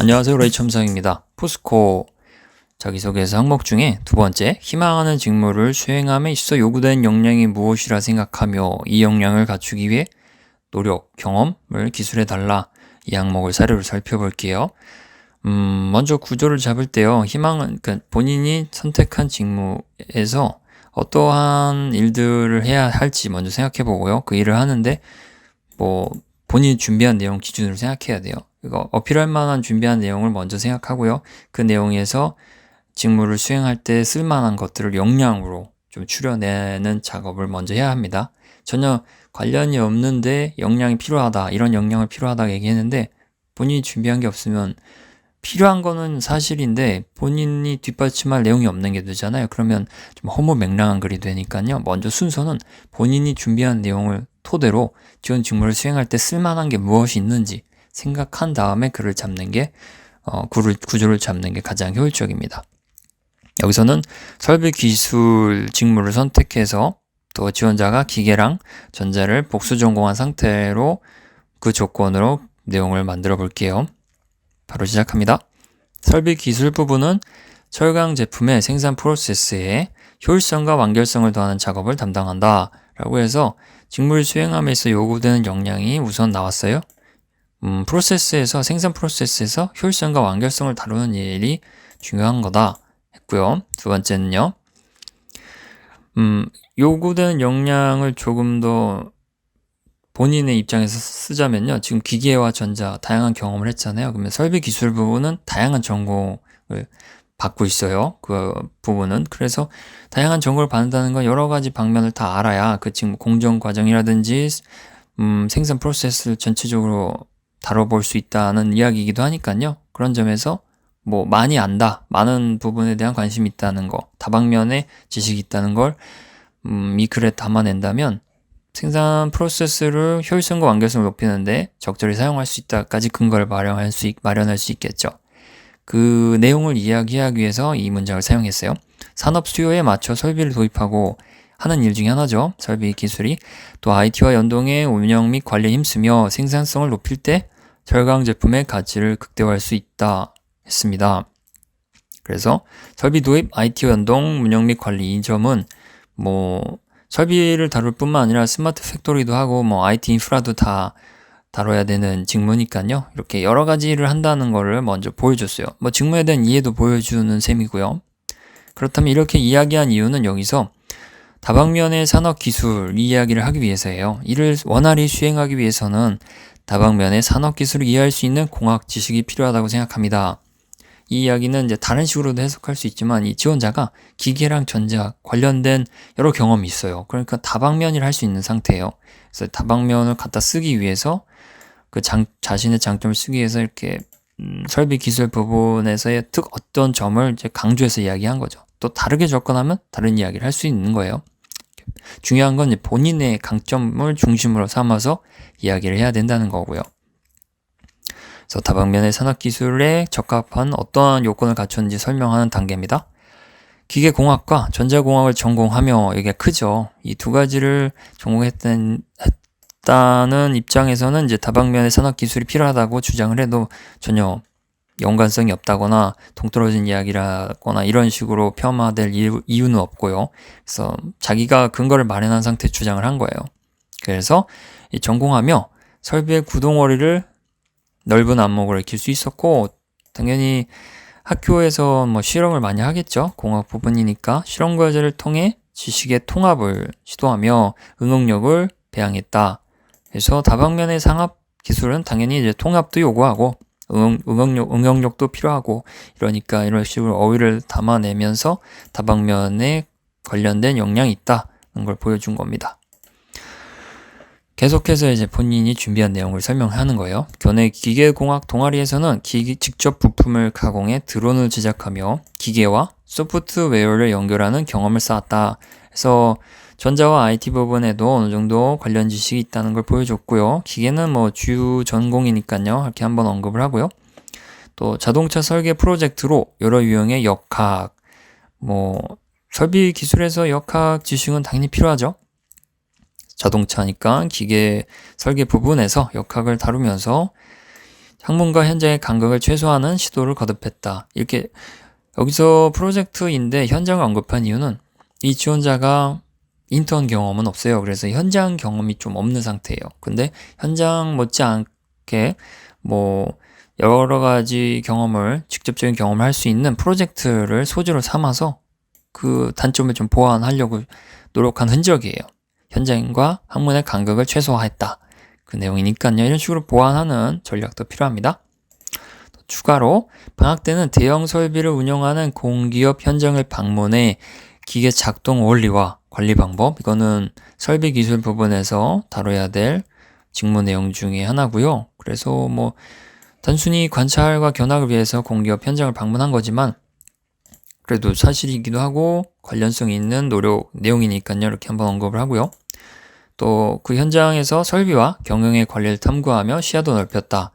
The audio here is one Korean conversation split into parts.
안녕하세요. 레이첨성입니다. 포스코 자기소개서 항목 중에 두 번째, 희망하는 직무를 수행함에 있어 요구된 역량이 무엇이라 생각하며 이 역량을 갖추기 위해 노력, 경험을 기술해달라. 이 항목을 사례로 살펴볼게요. 먼저 구조를 잡을 때요. 희망은 그러니까 본인이 선택한 직무에서 어떠한 일들을 해야 할지 먼저 생각해 보고요. 그 일을 하는데 본인이 준비한 내용 기준으로 생각해야 돼요. 이거 어필할 만한 준비한 내용을 먼저 생각하고요. 그 내용에서 직무를 수행할 때 쓸만한 것들을 역량으로 좀 추려내는 작업을 먼저 해야 합니다. 전혀 관련이 없는데 역량이 필요하다, 이런 역량을 필요하다 얘기했는데 본인이 준비한 게 없으면 필요한 거는 사실인데 본인이 뒷받침할 내용이 없는 게 되잖아요. 그러면 좀 허무맹랑한 글이 되니까요. 먼저 순서는 본인이 준비한 내용을 토대로 지원 직무를 수행할 때 쓸만한 게 무엇이 있는지 생각한 다음에 글을 잡는 게 구조를 잡는 게 가장 효율적입니다. 여기서는 설비 기술 직무를 선택해서 또 지원자가 기계랑 전자를 복수 전공한 상태로 그 조건으로 내용을 만들어 볼게요. 바로 시작합니다. 설비 기술 부분은 철강 제품의 생산 프로세스에 효율성과 완결성을 더하는 작업을 담당한다 라고 해서 직무를 수행함에서 요구되는 역량이 우선 나왔어요. 생산 프로세스에서 효율성과 완결성을 다루는 일이 중요한 거다 했고요. 두 번째는요. 요구되는 역량을 조금 더 본인의 입장에서 쓰자면요. 지금 기계와 전자 다양한 경험을 했잖아요. 그러면 설비 기술 부분은 다양한 전공을 받고 있어요. 그 부분은. 그래서 다양한 전공을 받는다는 건 여러 가지 방면을 다 알아야 그 지금 공정 과정이라든지 생산 프로세스를 전체적으로 다뤄볼 수 있다는 이야기이기도 하니까요. 그런 점에서 많이 안다, 많은 부분에 대한 관심이 있다는 거, 다방면의 지식이 있다는 걸 이 글에 담아낸다면 생산 프로세스를 효율성과 완결성을 높이는데 적절히 사용할 수 있다까지 근거를 마련할 수 있겠죠. 그 내용을 이야기하기 위해서 이 문장을 사용했어요. 산업 수요에 맞춰 설비를 도입하고 하는 일 중에 하나죠. 설비 기술이. 또 IT와 연동해 운영 및 관리에 힘쓰며 생산성을 높일 때 철강 제품의 가치를 극대화할 수 있다 했습니다. 그래서 설비 도입, IT와 연동, 운영 및 관리, 이 점은 설비를 다룰 뿐만 아니라 스마트 팩토리도 하고 IT 인프라도 다 다뤄야 되는 직무니까요. 이렇게 여러 가지 일을 한다는 거를 먼저 보여줬어요. 직무에 대한 이해도 보여주는 셈이고요. 그렇다면 이렇게 이야기한 이유는 여기서 다방면의 산업 기술 이야기를 하기 위해서예요. 이를 원활히 수행하기 위해서는 다방면의 산업 기술을 이해할 수 있는 공학 지식이 필요하다고 생각합니다. 이 이야기는 이제 다른 식으로도 해석할 수 있지만 이 지원자가 기계랑 전자 관련된 여러 경험이 있어요. 그러니까 다방면을 할 수 있는 상태예요. 그래서 다방면을 갖다 쓰기 위해서 자신의 장점을 쓰기 위해서 이렇게 설비 기술 부분에서의 어떤 점을 이제 강조해서 이야기한 거죠. 또 다르게 접근하면 다른 이야기를 할 수 있는 거예요. 중요한 건 이제 본인의 강점을 중심으로 삼아서 이야기를 해야 된다는 거고요. 그래서 다방면의 산업기술에 적합한 어떠한 요건을 갖췄는지 설명하는 단계입니다. 기계공학과 전자공학을 전공하며 이게 크죠. 이 두 가지를 전공했다는 입장에서는 이제 다방면의 산업기술이 필요하다고 주장을 해도 전혀 연관성이 없다거나 동떨어진 이야기라거나 이런 식으로 폄하될 이유는 없고요. 그래서 자기가 근거를 마련한 상태에 주장을 한 거예요. 그래서 전공하며 설비의 구동원리를 넓은 안목으로 익힐 수 있었고, 당연히 학교에서 실험을 많이 하겠죠. 공학 부분이니까 실험 과제를 통해 지식의 통합을 시도하며 응용력을 배양했다. 그래서 다방면의 상업 기술은 당연히 이제 통합도 요구하고 응용력도 필요하고, 이러니까 이런 식으로 어휘를 담아내면서 다방면에 관련된 역량이 있다는 걸 보여준 겁니다. 계속해서 이제 본인이 준비한 내용을 설명하는 거예요. 교내 기계공학 동아리에서는 직접 부품을 가공해 드론을 제작하며 기계와 소프트웨어를 연결하는 경험을 쌓았다. 그래서 전자와 IT 부분에도 어느 정도 관련 지식이 있다는 걸 보여줬고요. 기계는 주요 전공이니까요. 이렇게 한번 언급을 하고요. 또 자동차 설계 프로젝트로 여러 유형의 역학, 설비 기술에서 역학 지식은 당연히 필요하죠. 자동차니까 기계 설계 부분에서 역학을 다루면서 학문과 현장의 간극을 최소화하는 시도를 거듭했다. 이렇게 여기서 프로젝트인데 현장을 언급한 이유는 이 지원자가 인턴 경험은 없어요. 그래서 현장 경험이 좀 없는 상태예요. 근데 현장 못지않게 뭐 여러 가지 경험을 직접적인 경험을 할 수 있는 프로젝트를 소재로 삼아서 그 단점을 좀 보완하려고 노력한 흔적이에요. 현장과 학문의 간극을 최소화했다. 그 내용이니까요. 이런 식으로 보완하는 전략도 필요합니다. 추가로 방학 때는 대형 설비를 운영하는 공기업 현장을 방문해 기계 작동 원리와 관리 방법, 이거는 설비 기술 부분에서 다뤄야 될 직무 내용 중에 하나고요. 그래서 뭐 단순히 관찰과 견학을 위해서 공기업 현장을 방문한 거지만 그래도 사실이기도 하고 관련성이 있는 노력 내용이니까요. 이렇게 한번 언급을 하고요. 또 그 현장에서 설비와 경영의 관리를 탐구하며 시야도 넓혔다.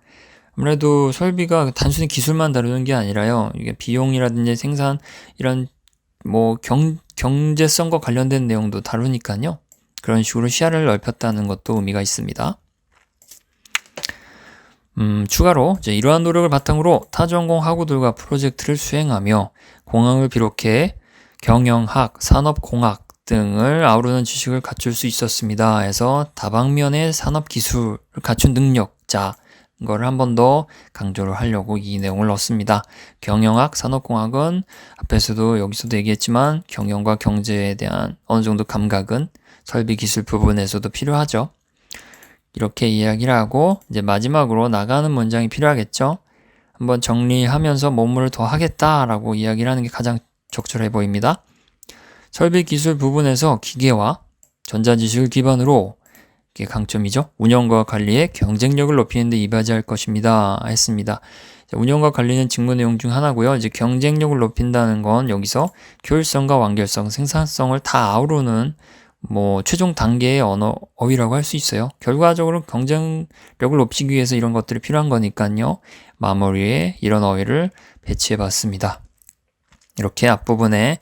아무래도 설비가 단순히 기술만 다루는 게 아니라요. 이게 비용이라든지 생산 이런 뭐 경제성과 관련된 내용도 다루니까요. 그런 식으로 시야를 넓혔다는 것도 의미가 있습니다. 추가로 이제 이러한 노력을 바탕으로 타전공 학우들과 프로젝트를 수행하며 공학을 비롯해 경영학, 산업공학 등을 아우르는 지식을 갖출 수 있었습니다. 해서 다방면의 산업기술을 갖춘 능력자 이거를 한 번 더 강조를 하려고 이 내용을 넣습니다. 경영학, 산업공학은 앞에서도 여기서도 얘기했지만 경영과 경제에 대한 어느 정도 감각은 설비 기술 부분에서도 필요하죠. 이렇게 이야기를 하고 이제 마지막으로 나가는 문장이 필요하겠죠. 한번 정리하면서 업무를 더 하겠다라고 이야기를 하는 게 가장 적절해 보입니다. 설비 기술 부분에서 기계와 전자지식을 기반으로 이게 강점이죠. 운영과 관리의 경쟁력을 높이는 데 이바지할 것입니다. 했습니다. 운영과 관리는 직무 내용 중 하나고요. 이제 경쟁력을 높인다는 건 여기서 효율성과 완결성, 생산성을 다 아우르는 뭐 최종 단계의 어휘라고 할 수 있어요. 결과적으로 경쟁력을 높이기 위해서 이런 것들이 필요한 거니까요. 마무리에 이런 어휘를 배치해 봤습니다. 이렇게 앞부분에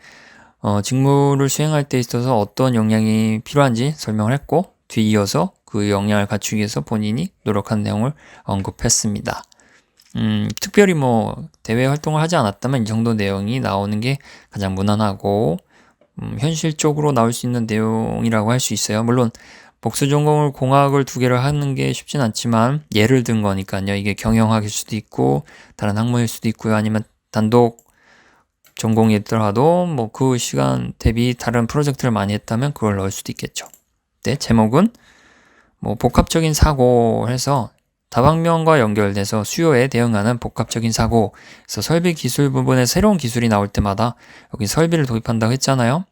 직무를 수행할 때 있어서 어떤 역량이 필요한지 설명을 했고 뒤이어서 그 역량을 갖추기 위해서 본인이 노력한 내용을 언급했습니다. 특별히 뭐 대외 활동을 하지 않았다면 이 정도 내용이 나오는 게 가장 무난하고 현실적으로 나올 수 있는 내용이라고 할 수 있어요. 물론 복수 전공을 공학을 두 개를 하는 게 쉽진 않지만 예를 든 거니까요. 이게 경영학일 수도 있고 다른 학문일 수도 있고요. 아니면 단독 전공이더라도 뭐 그 시간 대비 다른 프로젝트를 많이 했다면 그걸 넣을 수도 있겠죠. 네, 제목은 뭐 복합적인 사고 해서 다방면과 연결돼서 수요에 대응하는 복합적인 사고. 그래서 설비 기술 부분에 새로운 기술이 나올 때마다 여기 설비를 도입한다고 했잖아요.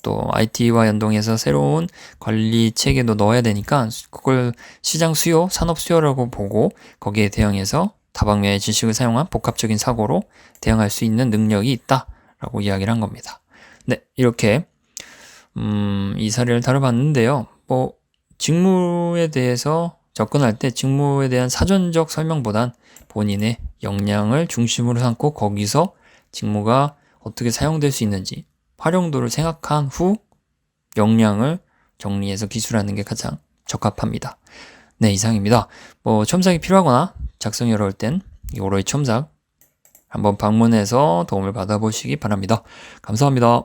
또 IT와 연동해서 새로운 관리 체계도 넣어야 되니까 그걸 시장 수요, 산업 수요라고 보고 거기에 대응해서 다방면의 지식을 사용한 복합적인 사고로 대응할 수 있는 능력이 있다라고 이야기를 한 겁니다. 네, 이렇게 이 사례를 다뤄봤는데요. 뭐 직무에 대해서 접근할 때 직무에 대한 사전적 설명보단 본인의 역량을 중심으로 삼고 거기서 직무가 어떻게 사용될 수 있는지 활용도를 생각한 후 역량을 정리해서 기술하는 게 가장 적합합니다. 네, 이상입니다. 뭐 첨삭이 필요하거나 작성이 어려울 땐 오로이 첨삭 한번 방문해서 도움을 받아보시기 바랍니다. 감사합니다.